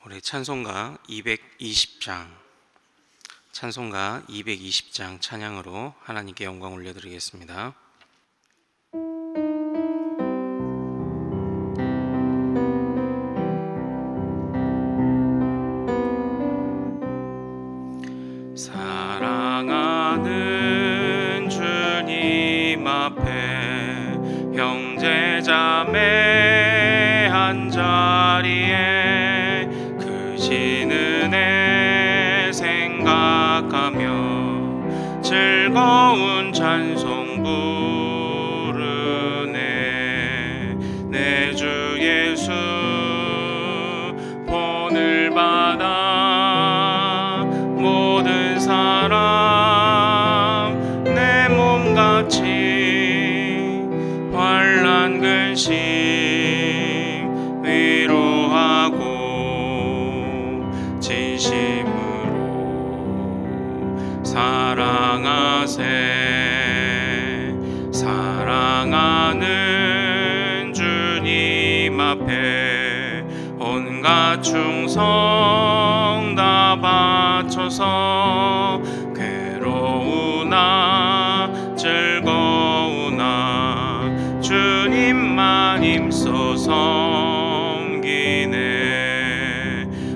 우리 찬송가 220장 찬양으로 하나님께 영광 올려드리겠습니다. 사랑하는 주님 앞에 형제 자매 한자리에 크신 은혜 생각하며 즐거운 찬송 부르네. 내 주 예수 본을 받아 모든 사람 내 몸같이 환난 근심 위로하고 진심으로 사랑하세. 사랑하는 주님 앞에 온갖 충성 다 바쳐서 괴로우나 즐거우나 주님만 힘써 섬기네.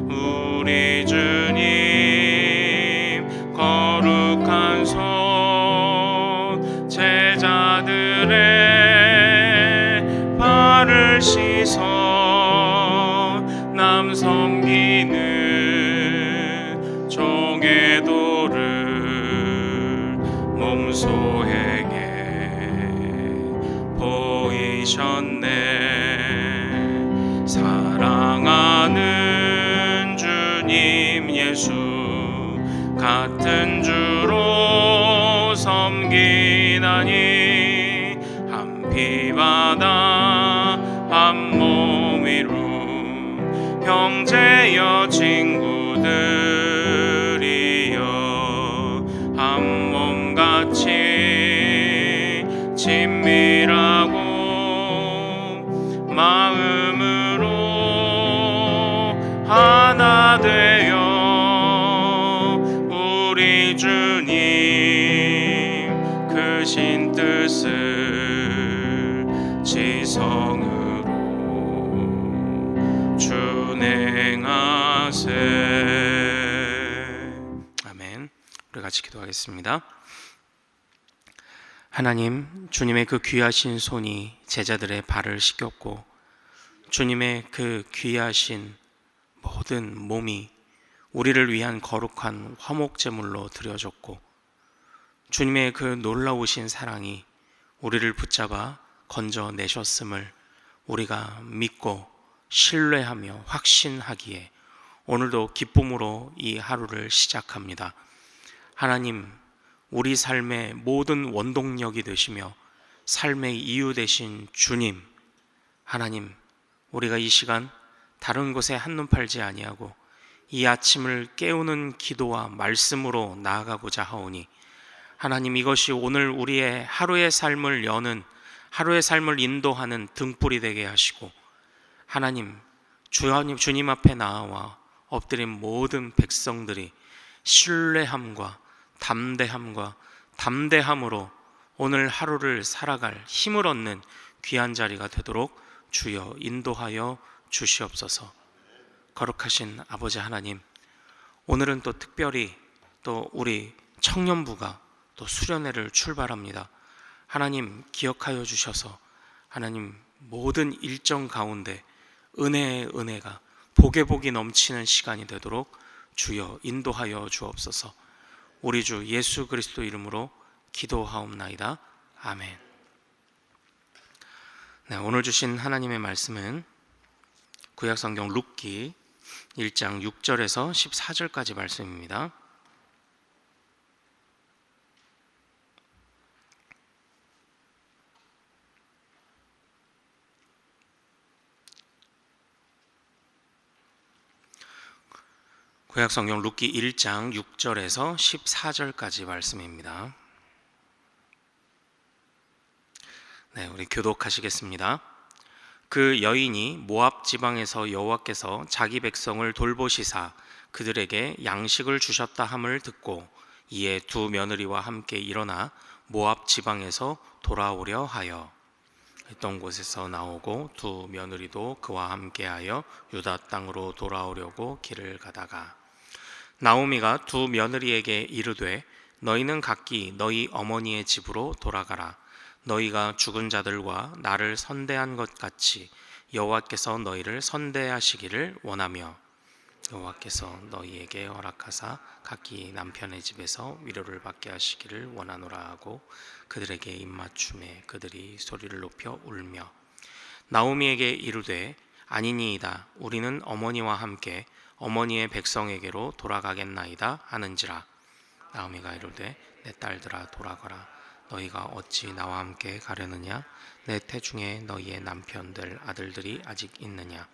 우리 주님 거룩한 손 제자들의 발을 씻어 남 섬기는 종의 도를 몸소 행해 보이셨네. 사랑하는 주님 예수 같은 주로 섬기다니 한 피바다 한 몸 이룬 형제여 친구들이여 한 몸같이 친밀하고 마음으로 하나 되어 우리 주님 크신 뜻을 지성으로 준행하세. 아멘. 우리 같이 기도하겠습니다. 하나님, 주님의 그 귀하신 손이 제자들의 발을 씻겼고 주님의 그 귀하신 모든 몸이 우리를 위한 거룩한 화목제물로 드려졌고 주님의 그 놀라우신 사랑이 우리를 붙잡아 건져내셨음을 우리가 믿고 신뢰하며 확신하기에 오늘도 기쁨으로 이 하루를 시작합니다. 하나님, 우리 삶의 모든 원동력이 되시며 삶의 이유 되신 주님, 하나님, 우리가 이 시간 다른 곳에 한눈 팔지 아니하고 이 아침을 깨우는 기도와 말씀으로 나아가고자 하오니 하나님, 이것이 오늘 우리의 하루의 삶을 여는, 하루의 삶을 인도하는 등불이 되게 하시고 하나님, 주님 앞에 나와 엎드린 모든 백성들이 신뢰함과 담대함으로 오늘 하루를 살아갈 힘을 얻는 귀한 자리가 되도록 주여 인도하여 주시옵소서. 거룩하신 아버지 하나님, 오늘은 또 특별히 또 우리 청년부가 또 수련회를 출발합니다. 하나님, 기억하여 주셔서 하나님 모든 일정 가운데 은혜의 은혜가 복이 넘치는 시간이 되도록 주여 인도하여 주옵소서. 우리 주 예수 그리스도 이름으로 기도하옵나이다. 아멘. 네, 오늘 주신 하나님의 말씀은 구약성경 룻기 1장 6절에서 14절까지 말씀입니다. 구약성경 룻기 1장 6절에서 14절까지 말씀입니다. 네, 우리 교독하시겠습니다. 그 여인이 모압 지방에서 여호와께서 자기 백성을 돌보시사 그들에게 양식을 주셨다 함을 듣고 이에 두 며느리와 함께 일어나 모압 지방에서 돌아오려 하여 있던 곳에서 나오고 두 며느리도 그와 함께하여 유다 땅으로 돌아오려고 길을 가다가 나오미가 두 며느리에게 이르되 너희는 각기 너희 어머니의 집으로 돌아가라. 너희가 죽은 자들과 나를 선대한 것 같이 여호와께서 너희를 선대하시기를 원하며 여호와께서 너희에게 허락하사 각기 남편의 집에서 위로를 받게 하시기를 원하노라 하고 그들에게 입맞춤에 그들이 소리를 높여 울며 나오미에게 이르되 아니니이다 우리는 어머니와 함께 어머니의 백성에게로 돌아가겠나이다 하는지라. 나오미가 이르되 내 딸들아 돌아가라. 너희가 어찌 나와 함께 가려느냐? 내 태중에 너희의 남편들 아들들이 아직 있느냐?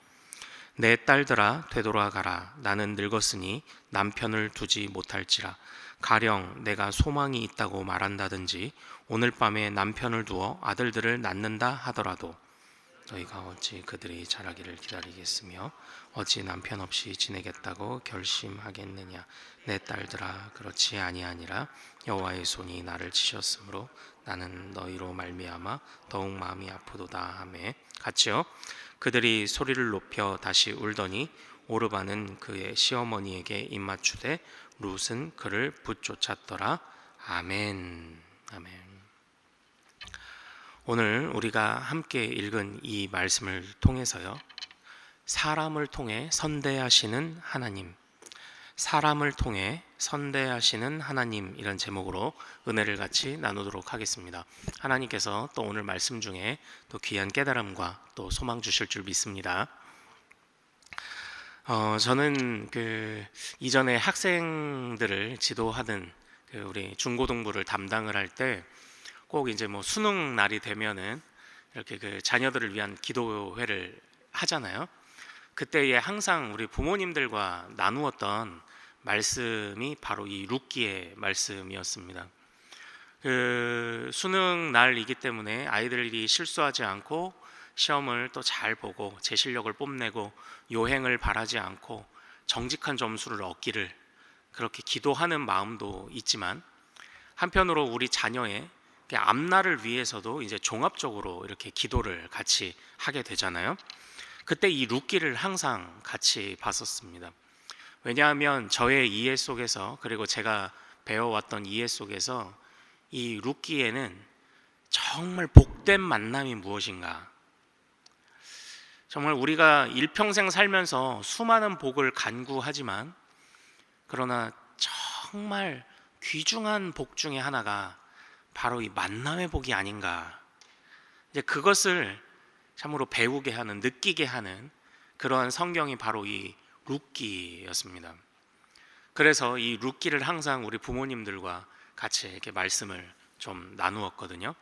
내 딸들아 되돌아가라. 나는 늙었으니 남편을 두지 못할지라. 가령 내가 소망이 있다고 말한다든지 오늘 밤에 남편을 두어 아들들을 낳는다 하더라도 너희가 어찌 그들이 자라기를 기다리겠으며 어찌 남편 없이 지내겠다고 결심하겠느냐? 내 딸들아 그렇지 아니하니라. 여호와의 손이 나를 치셨으므로 나는 너희로 말미암아 더욱 마음이 아프도다 하매 같이요. 그들이 소리를 높여 다시 울더니 오르바는 그의 시어머니에게 입맞추되 룻은 그를 붙쫓았더라. 아멘. 아멘. 오늘 우리가 함께 읽은 이 말씀을 통해서요, 사람을 통해 선대하시는 하나님, 사람을 통해 선대하시는 하나님 이런 제목으로 은혜를 같이 나누도록 하겠습니다. 하나님께서 또 오늘 말씀 중에 또 귀한 깨달음과 또 소망 주실 줄 믿습니다. 저는 이전에 학생들을 지도하던 우리 중고등부를 담당을 할 때 꼭 이제 뭐 수능 날이 되면은 이렇게 자녀들을 위한 기도회를 하잖아요. 그때에 항상 우리 부모님들과 나누었던 말씀이 바로 이 룻기의 말씀이었습니다. 수능 날이기 때문에 아이들이 실수하지 않고 시험을 또 잘 보고 제 실력을 뽐내고 요행을 바라지 않고 정직한 점수를 얻기를 그렇게 기도하는 마음도 있지만 한편으로 우리 자녀의 앞날을 위해서도 이제 종합적으로 이렇게 기도를 같이 하게 되잖아요. 그때 이 룻기를 항상 같이 봤었습니다. 왜냐하면 저의 이해 속에서 그리고 제가 배워왔던 이해 속에서 이 룻기에는 정말 복된 만남이 무엇인가, 정말 우리가 일평생 살면서 수많은 복을 간구하지만 그러나 정말 귀중한 복 중에 하나가 바로 이 만남의 복이 아닌가, 이제 그것을 참으로 배우게 하는, 느끼게 하는 그러한 성경이 바로 이 룻기였습니다. 그래서 이 룻기를 항상 우리 부모님들과 같이 이렇게 말씀을 좀 나누었거든요.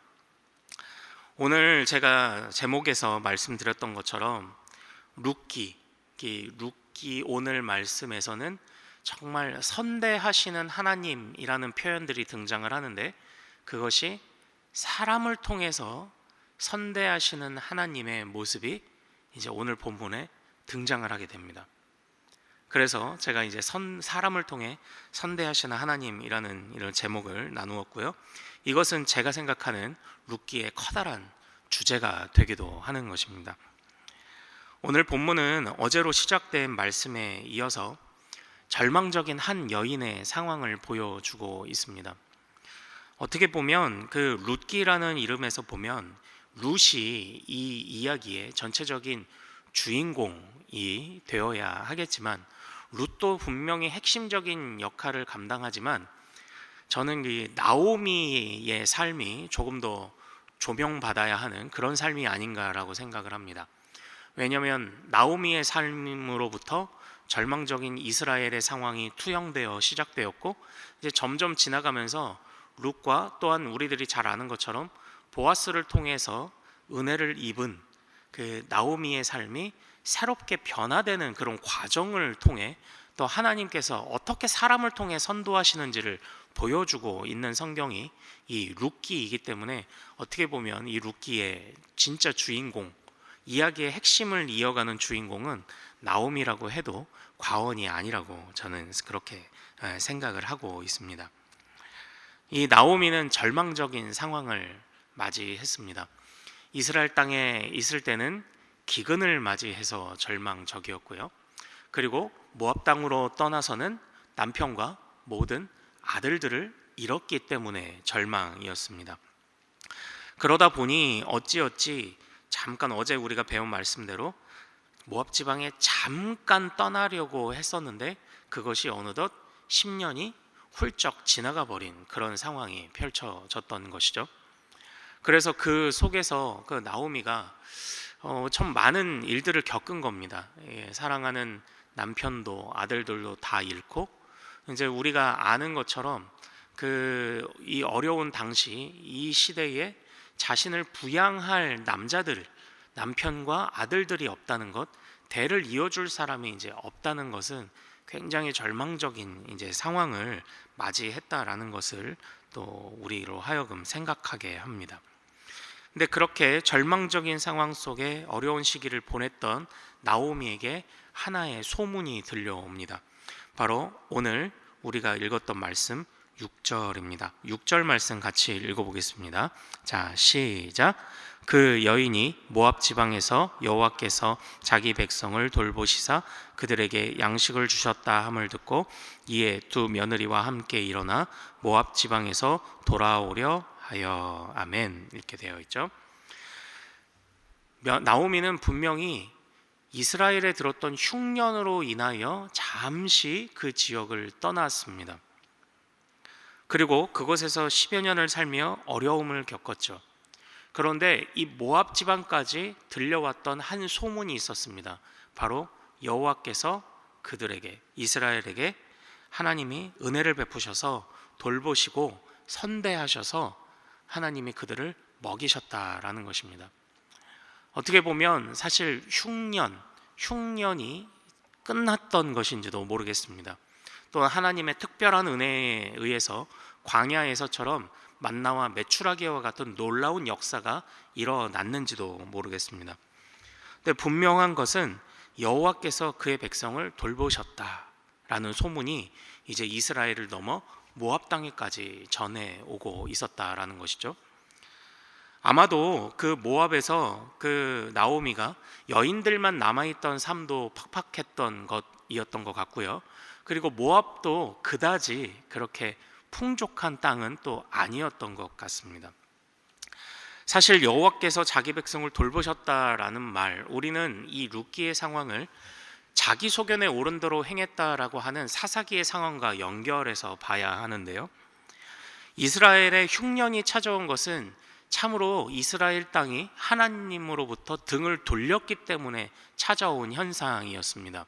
오늘 제가 제목에서 말씀드렸던 것처럼 룻기 오늘 말씀에서는 정말 선대하시는 하나님이라는 표현들이 등장을 하는데 그것이 사람을 통해서 선대하시는 하나님의 모습이 이제 오늘 본문에 등장을 하게 됩니다. 그래서 제가 이제 사람을 통해 선대하시는 하나님이라는 이런 제목을 나누었고요. 이것은 제가 생각하는 룻기의 커다란 주제가 되기도 하는 것입니다. 오늘 본문은 어제로 시작된 말씀에 이어서 절망적인 한 여인의 상황을 보여주고 있습니다. 어떻게 보면 그 룻기라는 이름에서 보면 룻이 이 이야기의 전체적인 주인공이 되어야 하겠지만 룻도 분명히 핵심적인 역할을 감당하지만 저는 이 나오미의 삶이 조금 더 조명받아야 하는 그런 삶이 아닌가라고 생각을 합니다. 왜냐하면 나오미의 삶으로부터 절망적인 이스라엘의 상황이 투영되어 시작되었고 이제 점점 지나가면서 룻과 또한 우리들이 잘 아는 것처럼 보아스를 통해서 은혜를 입은 그 나오미의 삶이 새롭게 변화되는 그런 과정을 통해 또 하나님께서 어떻게 사람을 통해 선도하시는지를 보여주고 있는 성경이 이 룻기이기 때문에 어떻게 보면 이 룻기의 진짜 주인공, 이야기의 핵심을 이어가는 주인공은 나오미라고 해도 과언이 아니라고 저는 그렇게 생각을 하고 있습니다. 이 나오미는 절망적인 상황을 맞이했습니다. 이스라엘 땅에 있을 때는 기근을 맞이해서 절망적이었고요. 그리고 모압 땅으로 떠나서는 남편과 모든 아들들을 잃었기 때문에 절망이었습니다. 그러다 보니 어찌어찌 잠깐 어제 우리가 배운 말씀대로 모압 지방에 잠깐 떠나려고 했었는데 그것이 어느덧 10년이 훌쩍 지나가 버린 그런 상황이 펼쳐졌던 것이죠. 그래서 그 속에서 그 나오미가 참 많은 일들을 겪은 겁니다. 사랑하는 남편도 아들들도 다 잃고, 이제 우리가 아는 것처럼 이 어려운 당시 이 시대에 자신을 부양할 남편과 아들들이 없다는 것, 대를 이어줄 사람이 이제 없다는 것은 굉장히 절망적인 이제 상황을 맞이했다라는 것을 또 우리로 하여금 생각하게 합니다. 근데 그렇게 절망적인 상황 속에 어려운 시기를 보냈던 나오미에게 하나의 소문이 들려옵니다. 바로 오늘 우리가 읽었던 말씀 6절입니다. 6절 말씀 같이 읽어보겠습니다. 자, 시작. 그 여인이 모압 지방에서 여호와께서 자기 백성을 돌보시사 그들에게 양식을 주셨다 함을 듣고 이에 두 며느리와 함께 일어나 모압 지방에서 돌아오려 하여. 아멘. 이렇게 되어 있죠. 나오미는 분명히 이스라엘에 들었던 흉년으로 인하여 잠시 그 지역을 떠났습니다. 그리고 그곳에서 10여 년을 살며 어려움을 겪었죠. 그런데 이 모압 지방까지 들려왔던 한 소문이 있었습니다. 바로 여호와께서 그들에게, 이스라엘에게 하나님이 은혜를 베푸셔서 돌보시고 선대하셔서 하나님이 그들을 먹이셨다라는 것입니다. 어떻게 보면 사실 흉년이 끝났던 것인지도 모르겠습니다. 또 하나님의 특별한 은혜에 의해서 광야에서처럼 만나와 메추라기와 같은 놀라운 역사가 일어났는지도 모르겠습니다. 근데 분명한 것은 여호와께서 그의 백성을 돌보셨다라는 소문이 이제 이스라엘을 넘어 모압 땅에까지 전해오고 있었다라는 것이죠. 아마도 그 모압에서 그 나오미가 여인들만 남아있던 삶도 팍팍했던 것이었던 것 같고요. 그리고 모압도 그다지 그렇게 풍족한 땅은 또 아니었던 것 같습니다. 사실 여호와께서 자기 백성을 돌보셨다라는 말, 우리는 이 룻기의 상황을 자기 소견에 옳은 대로 행했다라고 하는 사사기의 상황과 연결해서 봐야 하는데요. 이스라엘의 흉년이 찾아온 것은 참으로 이스라엘 땅이 하나님으로부터 등을 돌렸기 때문에 찾아온 현상이었습니다.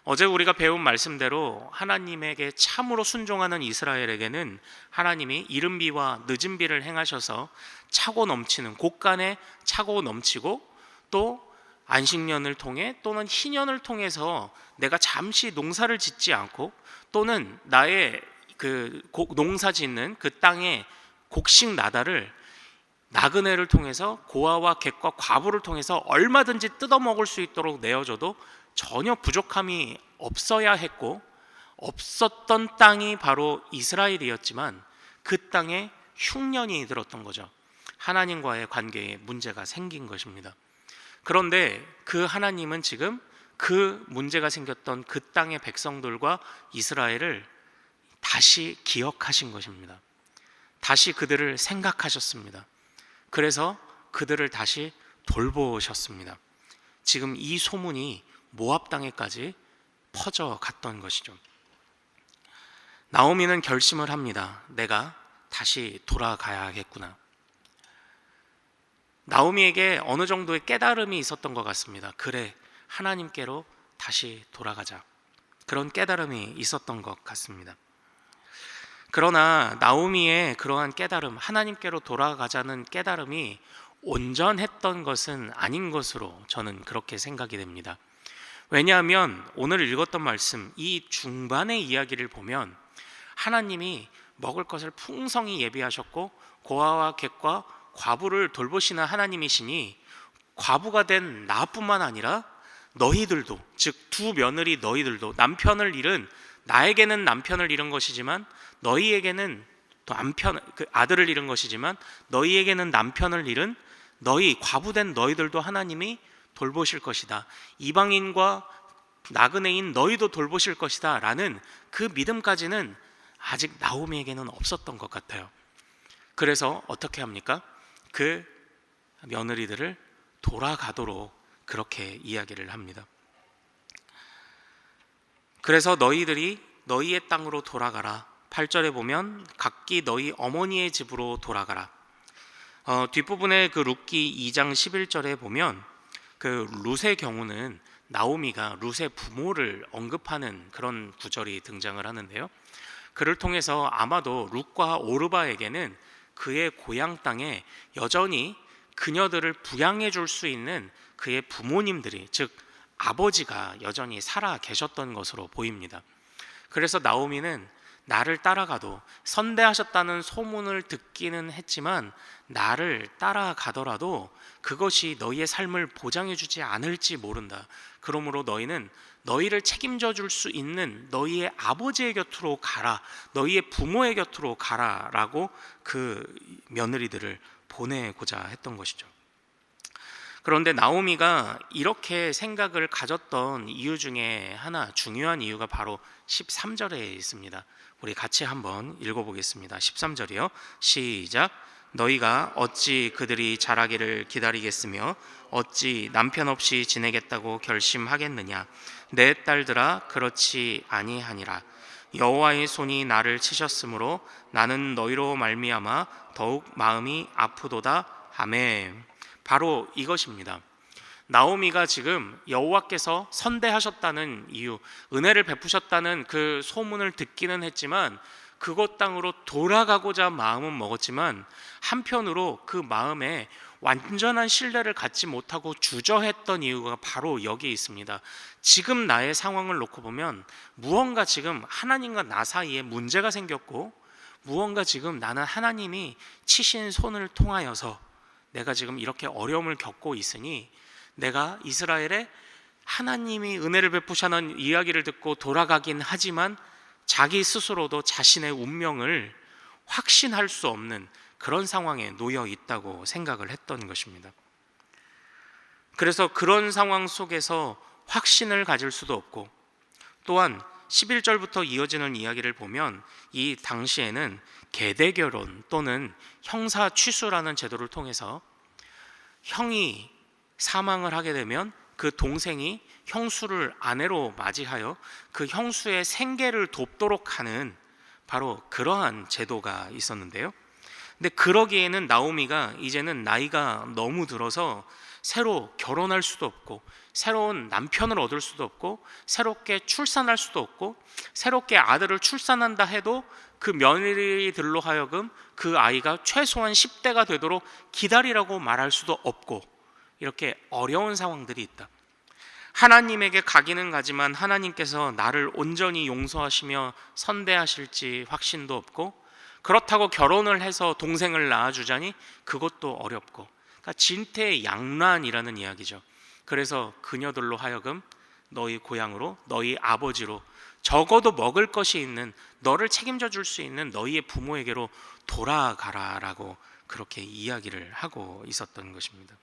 어제 우리가 배운 말씀대로 하나님에게 참으로 순종하는 이스라엘에게는 하나님이 이른 비와 늦은 비를 행하셔서 차고 넘치는, 곳간에 차고 넘치고 또 안식년을 통해 또는 희년을 통해서 내가 잠시 농사를 짓지 않고 또는 나의 그 농사 짓는 그 땅의 곡식 나달을 나그네를 통해서, 고아와 객과 과부를 통해서 얼마든지 뜯어먹을 수 있도록 내어줘도 전혀 부족함이 없어야 했고, 없었던 땅이 바로 이스라엘이었지만 그 땅에 흉년이 들었던 거죠. 하나님과의 관계에 문제가 생긴 것입니다. 그런데 그 하나님은 지금 그 문제가 생겼던 그 땅의 백성들과 이스라엘을 다시 기억하신 것입니다. 다시 그들을 생각하셨습니다. 그래서 그들을 다시 돌보셨습니다. 지금 이 소문이 모압 땅에까지 퍼져갔던 것이죠. 나오미는 결심을 합니다. 내가 다시 돌아가야겠구나. 나오미에게 어느 정도의 깨달음이 있었던 것 같습니다. 그래, 하나님께로 다시 돌아가자. 그런 깨달음이 있었던 것 같습니다. 그러나 나오미의 그러한 깨달음, 하나님께로 돌아가자는 깨달음이 온전했던 것은 아닌 것으로 저는 그렇게 생각이 됩니다. 왜냐하면 오늘 읽었던 말씀, 이 중반의 이야기를 보면 하나님이 먹을 것을 풍성히 예비하셨고 고아와 객과 과부를 돌보시는 하나님이시니 과부가 된 나뿐만 아니라 너희들도, 즉 두 며느리 너희들도, 남편을 잃은 나에게는 남편을 잃은 것이지만 너희에게는 또 아들을 잃은 것이지만 너희에게는 남편을 잃은 너희 과부된 너희들도 하나님이 돌보실 것이다. 이방인과 나그네인 너희도 돌보실 것이다 라는 그 믿음까지는 아직 나오미에게는 없었던 것 같아요. 그래서 어떻게 합니까? 그 며느리들을 돌아가도록 그렇게 이야기를 합니다. 그래서 너희들이 너희의 땅으로 돌아가라. 8절에 보면 각기 너희 어머니의 집으로 돌아가라. 뒷부분에 그 룻기 2장 11절에 보면 그 룻의 경우는 나오미가 룻의 부모를 언급하는 그런 구절이 등장을 하는데요. 그를 통해서 아마도 룻과 오르바에게는 그의 고향 땅에 여전히 그녀들을 부양해 줄 수 있는 그의 부모님들이, 즉 아버지가 여전히 살아 계셨던 것으로 보입니다. 그래서 나오미는 나를 따라가도, 선대하셨다는 소문을 듣기는 했지만 나를 따라가더라도 그것이 너희의 삶을 보장해 주지 않을지 모른다. 그러므로 너희는 너희를 책임져 줄 수 있는 너희의 아버지의 곁으로 가라, 너희의 부모의 곁으로 가라 라고 그 며느리들을 보내고자 했던 것이죠. 그런데 나오미가 이렇게 생각을 가졌던 이유 중에 하나, 중요한 이유가 바로 13절에 있습니다. 우리 같이 한번 읽어보겠습니다. 13절이요. 시작. 너희가 어찌 그들이 자라기를 기다리겠으며 어찌 남편 없이 지내겠다고 결심하겠느냐. 내 딸들아, 그렇지 아니하니라. 여호와의 손이 나를 치셨으므로 나는 너희로 말미암아 더욱 마음이 아프도다. 아멘. 바로 이것입니다. 나오미가 지금 여호와께서 선대하셨다는 이유, 은혜를 베푸셨다는 그 소문을 듣기는 했지만 그곳 땅으로 돌아가고자 마음은 먹었지만 한편으로 그 마음에 완전한 신뢰를 갖지 못하고 주저했던 이유가 바로 여기에 있습니다. 지금 나의 상황을 놓고 보면 무언가 지금 하나님과 나 사이에 문제가 생겼고, 무언가 지금 나는 하나님이 치신 손을 통하여서 내가 지금 이렇게 어려움을 겪고 있으니 내가 이스라엘에 하나님이 은혜를 베푸시는 이야기를 듣고 돌아가긴 하지만 자기 스스로도 자신의 운명을 확신할 수 없는 그런 상황에 놓여 있다고 생각을 했던 것입니다. 그래서 그런 상황 속에서 확신을 가질 수도 없고, 또한 11절부터 이어지는 이야기를 보면 이 당시에는 계대결혼 또는 형사 취수라는 제도를 통해서 형이 사망을 하게 되면 그 동생이 형수를 아내로 맞이하여 그 형수의 생계를 돕도록 하는 바로 그러한 제도가 있었는데요. 근데 그러기에는 나오미가 이제는 나이가 너무 들어서 새로 결혼할 수도 없고, 새로운 남편을 얻을 수도 없고, 새롭게 출산할 수도 없고, 새롭게 아들을 출산한다 해도 그 며느리들로 하여금 그 아이가 최소한 10대가 되도록 기다리라고 말할 수도 없고, 이렇게 어려운 상황들이 있다. 하나님에게 가기는 가지만 하나님께서 나를 온전히 용서하시며 선대하실지 확신도 없고, 그렇다고 결혼을 해서 동생을 낳아주자니 그것도 어렵고, 그러니까 진퇴양난이라는 이야기죠. 그래서 그녀들로 하여금 너희 고향으로, 너희 아버지로, 적어도 먹을 것이 있는, 너를 책임져 줄 수 있는 너희의 부모에게로 돌아가라라고 그렇게 이야기를 하고 있었던 것입니다.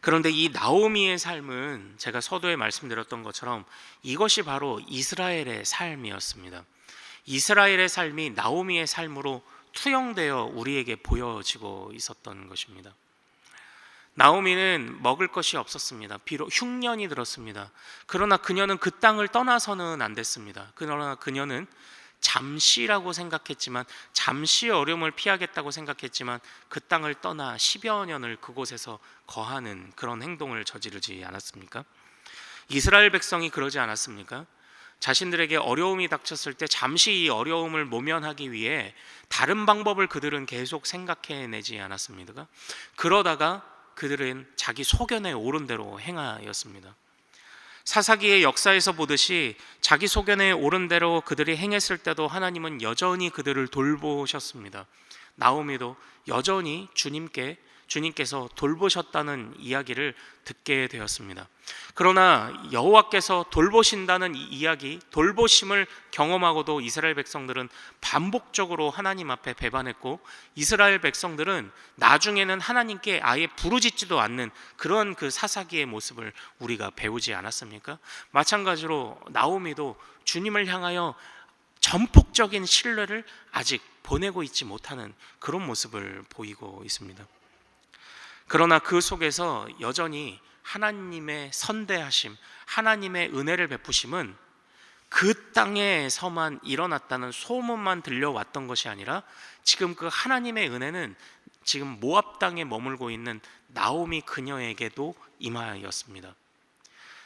그런데 이 나오미의 삶은 제가 서두에 말씀드렸던 것처럼 이것이 바로 이스라엘의 삶이었습니다. 이스라엘의 삶이 나오미의 삶으로 투영되어 우리에게 보여지고 있었던 것입니다. 나오미는 먹을 것이 없었습니다. 비록 흉년이 들었습니다. 그러나 그녀는 그 땅을 떠나서는 안 됐습니다. 그러나 그녀는 잠시라고 생각했지만, 잠시 어려움을 피하겠다고 생각했지만 그 땅을 떠나 10여 년을 그곳에서 거하는 그런 행동을 저지르지 않았습니까? 이스라엘 백성이 그러지 않았습니까? 자신들에게 어려움이 닥쳤을 때 잠시 이 어려움을 모면하기 위해 다른 방법을 그들은 계속 생각해내지 않았습니까? 그러다가 그들은 자기 소견에 오른 대로 행하였습니다. 사사기의 역사에서 보듯이 자기 소견에 오른 대로 그들이 행했을 때도 하나님은 여전히 그들을 돌보셨습니다. 나오미도 여전히 주님께 주님께서 돌보셨다는 이야기를 듣게 되었습니다. 그러나 여호와께서 돌보신다는 이 이야기, 돌보심을 경험하고도 이스라엘 백성들은 반복적으로 하나님 앞에 배반했고, 이스라엘 백성들은 나중에는 하나님께 아예 부르짖지도 않는 그런 그 사사기의 모습을 우리가 배우지 않았습니까? 마찬가지로 나오미도 주님을 향하여 전폭적인 신뢰를 아직 보내고 있지 못하는 그런 모습을 보이고 있습니다. 그러나 그 속에서 여전히 하나님의 선대하심, 하나님의 은혜를 베푸심은 그 땅에서만 일어났다는 소문만 들려왔던 것이 아니라, 지금 그 하나님의 은혜는 지금 모압 땅에 머물고 있는 나오미 그녀에게도 임하였습니다.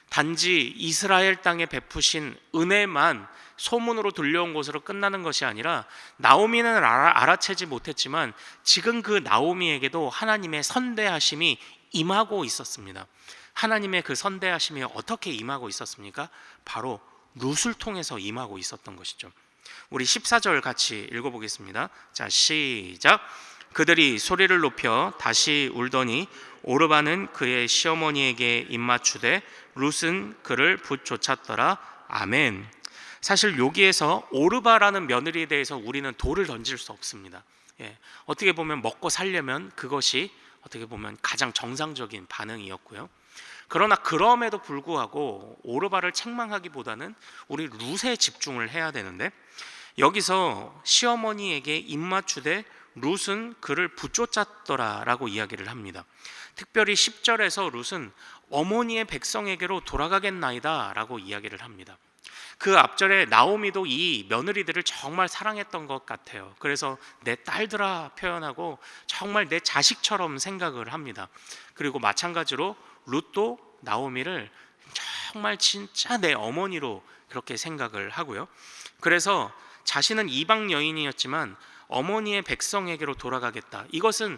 단지 이스라엘 땅에 베푸신 은혜만 소문으로 들려온 것으로 끝나는 것이 아니라, 나오미는 알아채지 못했지만 지금 그 나오미에게도 하나님의 선대하심이 임하고 있었습니다. 하나님의 그 선대하심이 어떻게 임하고 있었습니까? 바로 룻을 통해서 임하고 있었던 것이죠. 우리 14절 같이 읽어보겠습니다. 자, 시작. 그들이 소리를 높여 다시 울더니 오르바는 그의 시어머니에게 입맞추되 룻은 그를 붙쫓았더라. 아멘. 사실 여기에서 오르바라는 며느리에 대해서 우리는 돌을 던질 수 없습니다. 어떻게 보면 먹고 살려면 그것이 어떻게 보면 가장 정상적인 반응이었고요. 그러나 그럼에도 불구하고 오르바를 책망하기보다는 우리 룻에 집중을 해야 되는데, 여기서 시어머니에게 입맞추되 룻은 그를 붙쫓았더라라고 이야기를 합니다. 특별히 10절에서 룻은 어머니의 백성에게로 돌아가겠나이다라고 이야기를 합니다. 그 앞절에 나오미도 이 며느리들을 정말 사랑했던 것 같아요. 그래서 내 딸들아 표현하고 정말 내 자식처럼 생각을 합니다. 그리고 마찬가지로 룻도 나오미를 정말 진짜 내 어머니로 그렇게 생각을 하고요. 그래서 자신은 이방 여인이었지만 어머니의 백성에게로 돌아가겠다. 이것은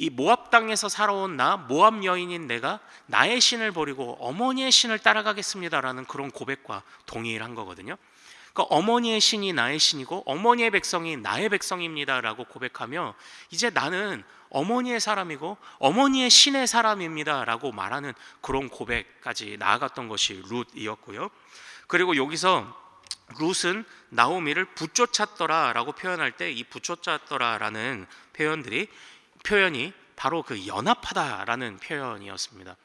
이 모압 땅에서 살아온 모압 여인인 내가 나의 신을 버리고 어머니의 신을 따라가겠습니다라는 그런 고백과 동일한 거거든요. 그러니까 어머니의 신이 나의 신이고 어머니의 백성이 나의 백성입니다라고 고백하며, 이제 나는 어머니의 사람이고 어머니의 신의 사람입니다라고 말하는 그런 고백까지 나아갔던 것이 룻이었고요. 그리고 여기서 룻은 나오미를 붙쫓았더라라고 표현할 때 이 붙쫓았더라라는 표현이 바로 그 연합하다라는 표현이었습니다.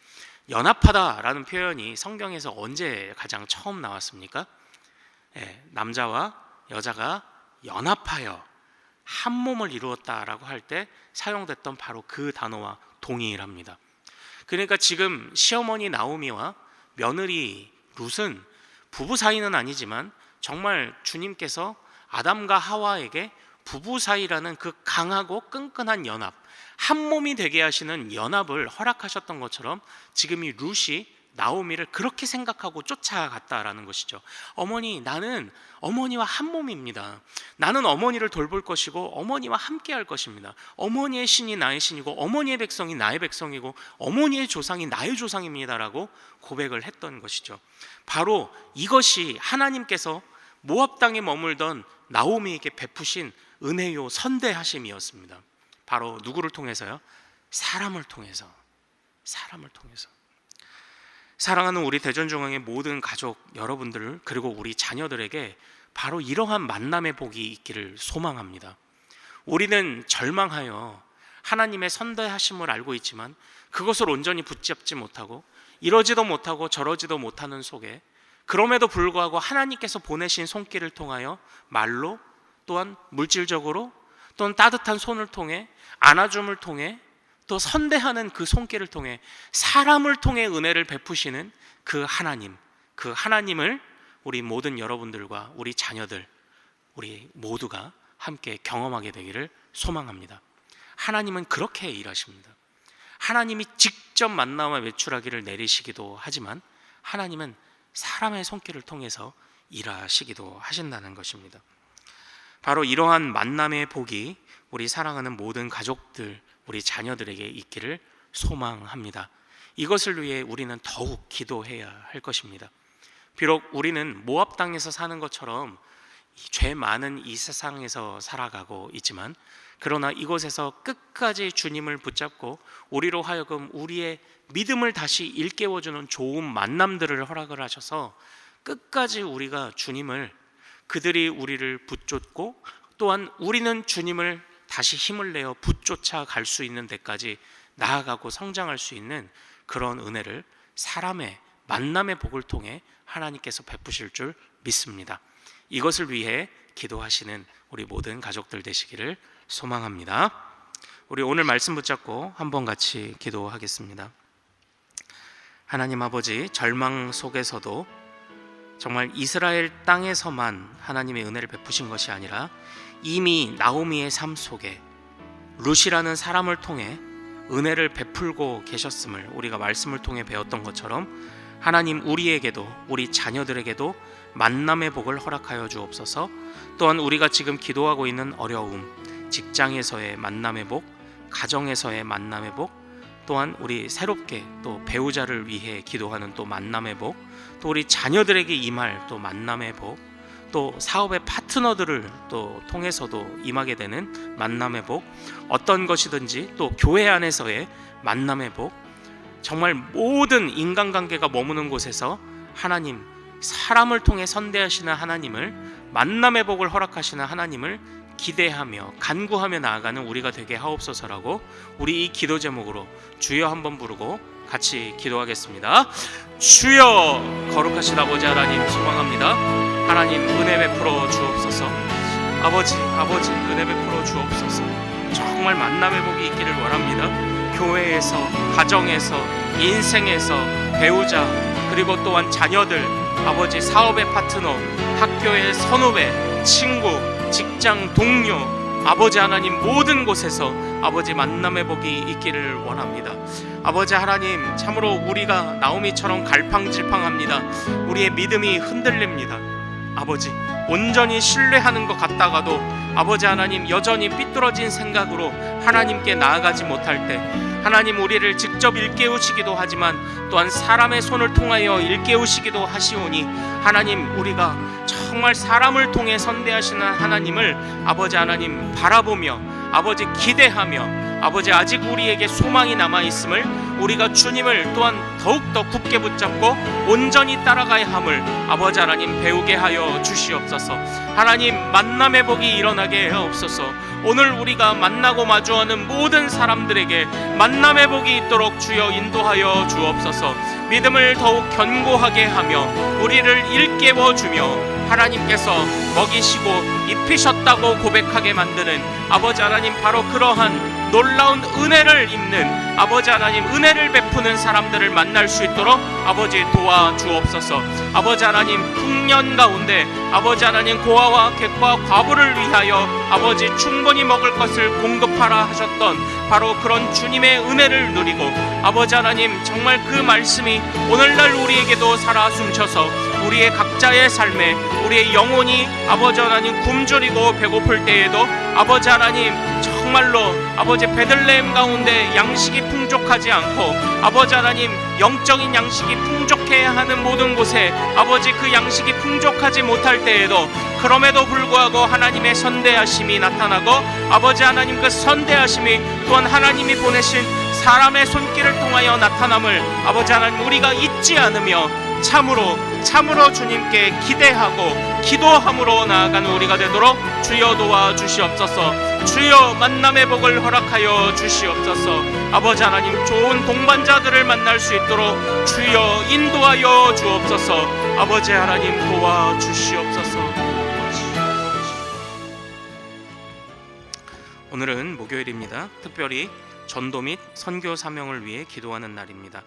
연합하다라는 표현이 성경에서 언제 가장 처음 나왔습니까? 남자와 여자가 연합하여 한 몸을 이루었다라고 할 때 사용됐던 바로 그 단어와 동일합니다. 그러니까 지금 시어머니 나오미와 며느리 룻은 부부 사이는 아니지만 정말 주님께서 아담과 하와에게 부부 사이라는 그 강하고 끈끈한 연합, 한 몸이 되게 하시는 연합을 허락하셨던 것처럼 지금 이 룻이 나오미를 그렇게 생각하고 쫓아갔다라는 것이죠. 어머니, 나는 어머니와 한 몸입니다. 나는 어머니를 돌볼 것이고 어머니와 함께 할 것입니다. 어머니의 신이 나의 신이고 어머니의 백성이 나의 백성이고 어머니의 조상이 나의 조상입니다라고 고백을 했던 것이죠. 바로 이것이 하나님께서 모압 땅에 머물던 나오미에게 베푸신 은혜요 선대하심이었습니다. 바로 누구를 통해서요? 사람을 통해서. 사랑하는 우리 대전중앙의 모든 가족 여러분들, 그리고 우리 자녀들에게 바로 이러한 만남의 복이 있기를 소망합니다. 우리는 절망하여 하나님의 선대하심을 알고 있지만 그것을 온전히 붙잡지 못하고 이러지도 못하고 저러지도 못하는 속에, 그럼에도 불구하고 하나님께서 보내신 손길을 통하여 말로, 또한 물질적으로, 또는 따뜻한 손을 통해, 안아줌을 통해, 또 선대하는 그 손길을 통해 사람을 통해 은혜를 베푸시는 그 하나님을 우리 모든 여러분들과 우리 자녀들, 우리 모두가 함께 경험하게 되기를 소망합니다. 하나님은 그렇게 일하십니다. 하나님이 직접 만나와 외출하기를 내리시기도 하지만 하나님은 사람의 손길을 통해서 일하시기도 하신다는 것입니다. 바로 이러한 만남의 복이 우리 사랑하는 모든 가족들, 우리 자녀들에게 있기를 소망합니다. 이것을 위해 우리는 더욱 기도해야 할 것입니다. 비록 우리는 모압 땅에서 사는 것처럼 죄 많은 이 세상에서 살아가고 있지만, 그러나 이곳에서 끝까지 주님을 붙잡고 우리로 하여금 우리의 믿음을 다시 일깨워주는 좋은 만남들을 허락을 하셔서 끝까지 우리가 주님을, 그들이 우리를 붙잡고 또한 우리는 주님을 다시 힘을 내어 붙쫓아 갈 수 있는 데까지 나아가고 성장할 수 있는 그런 은혜를 사람의 만남의 복을 통해 하나님께서 베푸실 줄 믿습니다. 이것을 위해 기도하시는 우리 모든 가족들 되시기를 소망합니다. 우리 오늘 말씀 붙잡고 한번 같이 기도하겠습니다. 하나님 아버지, 절망 속에서도 정말 이스라엘 땅에서만 하나님의 은혜를 베푸신 것이 아니라 이미 나오미의 삶 속에 룻이라는 사람을 통해 은혜를 베풀고 계셨음을 우리가 말씀을 통해 배웠던 것처럼, 하나님 우리에게도, 우리 자녀들에게도 만남의 복을 허락하여 주옵소서. 또한 우리가 지금 기도하고 있는 어려움, 직장에서의 만남의 복, 가정에서의 만남의 복, 또한 우리 새롭게 또 배우자를 위해 기도하는 또 만남의 복, 또 우리 자녀들에게 임할 또 만남의 복, 또 사업의 파트너들을 또 통해서도 임하게 되는 만남의 복, 어떤 것이든지 또 교회 안에서의 만남의 복, 정말 모든 인간관계가 머무는 곳에서 하나님, 사람을 통해 선대하시는 하나님을, 만남의 복을 허락하시는 하나님을 기대하며 간구하며 나아가는 우리가 되게 하옵소서라고, 우리 이 기도 제목으로 주여 한번 부르고 같이 기도하겠습니다. 주여, 거룩하신 아버지 하나님 소망합니다. 하나님 은혜 베풀어 주옵소서. 아버지 은혜 베풀어 주옵소서. 정말 만남의 복이 있기를 원합니다. 교회에서, 가정에서, 인생에서, 배우자, 그리고 또한 자녀들, 아버지 사업의 파트너, 학교의 선후배, 친구, 직장 동료, 아버지 하나님 모든 곳에서 아버지 만남의 복이 있기를 원합니다. 아버지 하나님, 참으로 우리가 나오미처럼 갈팡질팡합니다. 우리의 믿음이 흔들립니다. 아버지, 온전히 신뢰하는 것 같다가도 아버지 하나님 여전히 삐뚤어진 생각으로 하나님께 나아가지 못할 때, 하나님 우리를 직접 일깨우시기도 하지만 또한 사람의 손을 통하여 일깨우시기도 하시오니, 하나님 우리가 정말 사람을 통해 선대하시는 하나님을 아버지 하나님 바라보며 아버지 기대하며, 아버지 아직 우리에게 소망이 남아있음을, 우리가 주님을 또한 더욱더 굳게 붙잡고 온전히 따라가야 함을 아버지 하나님 배우게 하여 주시옵소서. 하나님 만남의 복이 일어나게 하옵소서. 오늘 우리가 만나고 마주하는 모든 사람들에게 만남의 복이 있도록 주여 인도하여 주옵소서. 믿음을 더욱 견고하게 하며 우리를 일깨워 주며 하나님께서 먹이시고 입히셨다고 고백하게 만드는 아버지 하나님, 바로 그러한 놀라운 은혜를 입는 아버지 하나님, 은혜를 베푸는 사람들을 만날 수 있도록 아버지 도와주옵소서. 아버지 하나님, 풍년 가운데 아버지 하나님 고아와 객과 과부를 위하여 아버지 충분히 먹을 것을 공급하라 하셨던 바로 그런 주님의 은혜를 누리고, 아버지 하나님 정말 그 말씀이 오늘날 우리에게도 살아 숨셔서 우리의 각자의 삶에 우리의 영혼이 아버지 하나님 굶주리고 배고플 때에도 아버지 하나님 정말로 아버지 베들레헴 가운데 양식이 풍족하지 않고 아버지 하나님 영적인 양식이 풍족해야 하는 모든 곳에 아버지 그 양식이 풍족하지 못할 때에도 그럼에도 불구하고 하나님의 선대하심이 나타나고, 아버지 하나님 그 선대하심이 또한 하나님이 보내신 사람의 손길을 통하여 나타남을 아버지 하나님 우리가 잊지 않으며 참으로 주님께 기대하고 기도함으로 나아가는 우리가 되도록 주여 도와주시옵소서. 주여 만남의 복을 허락하여 주시옵소서. 아버지 하나님 좋은 동반자들을 만날 수 있도록 주여 인도하여 주옵소서. 아버지 하나님 도와주시옵소서. 오늘은 목요일입니다. 특별히 전도 및 선교 사명을 위해 기도하는 날입니다.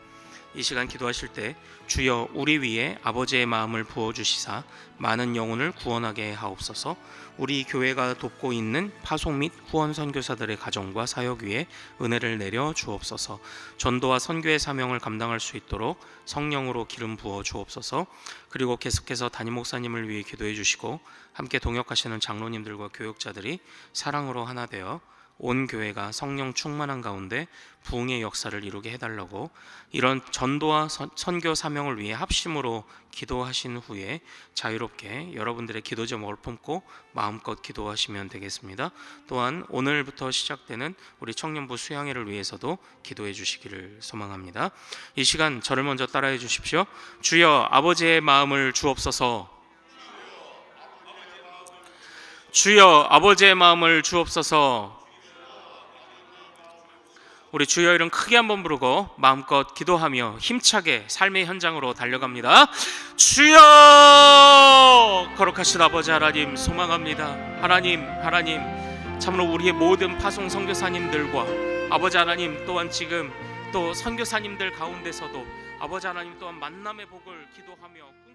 이 시간 기도하실 때 주여 우리 위에 아버지의 마음을 부어주시사 많은 영혼을 구원하게 하옵소서. 우리 교회가 돕고 있는 파송 및 후원 선교사들의 가정과 사역 위에 은혜를 내려 주옵소서. 전도와 선교의 사명을 감당할 수 있도록 성령으로 기름 부어 주옵소서. 그리고 계속해서 담임 목사님을 위해 기도해 주시고 함께 동역하시는 장로님들과 교역자들이 사랑으로 하나 되어 온 교회가 성령 충만한 가운데 부흥의 역사를 이루게 해달라고 이런 전도와 선교 사명을 위해 합심으로 기도하신 후에 자유롭게 여러분들의 기도 제목을 품고 마음껏 기도하시면 되겠습니다. 또한 오늘부터 시작되는 우리 청년부 수양회를 위해서도 기도해 주시기를 소망합니다. 이 시간 저를 먼저 따라해 주십시오. 주여 아버지의 마음을 주옵소서. 주여 아버지의 마음을 주옵소서. 우리 주여 이름 크게 한번 부르고 마음껏 기도하며 힘차게 삶의 현장으로 달려갑니다. 주여! 거룩하신 아버지 하나님 소망합니다. 하나님 참으로 우리의 모든 파송 선교사님들과 아버지 하나님 또한 지금 또 선교사님들 가운데서도 아버지 하나님 또한 만남의 복을 기도하며